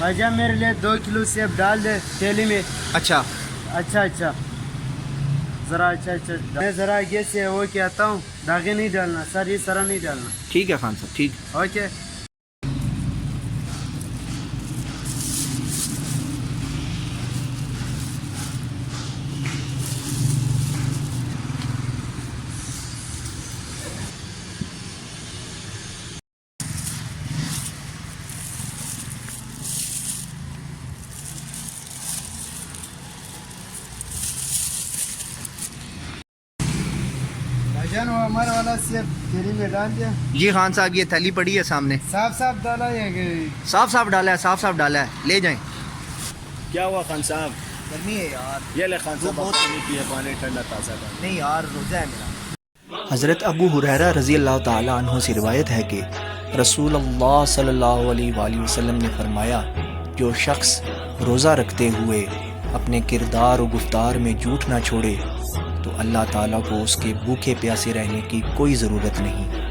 भाईजान मेरे लिए 2 किलो सेब डाल दे थैली में। अच्छा अच्छा जरा अच्छा मैं जरा आगे से वो कहता हूँ, धागे नहीं डालना सर, ये सारा नहीं डालना। ठीक है खान साहब, ठीक। ओके। भाईजान वो हमारा वाला सेब थैली में डाल दिया। जी खान साहब, ये थैली पड़ी है सामने। साफ डाला है कि साफ साफ डाला है, साफ साफ डाला है, ले जाएं। क्या हुआ खान साहब? गर्मी है यार। ये ले खान साहब, बहुत पानी पिए, पानी ठंडा ताज़ा पानी। नहीं यार, रोज़ा है मेरा। हज़रत अबू हुरैरा रज़ी अल्लाह ताला अन्हु से रिवायत है कि रसूल अल्लाह सल्लल्लाहु अलैहि वसल्लम ने फरमाया, जो शख्स रोज़ा रखते हुए अपने किरदार और गुफ्तार में झूठ ना छोड़े तो अल्लाह ताला को उसके भूखे प्यासे रहने की कोई ज़रूरत नहीं।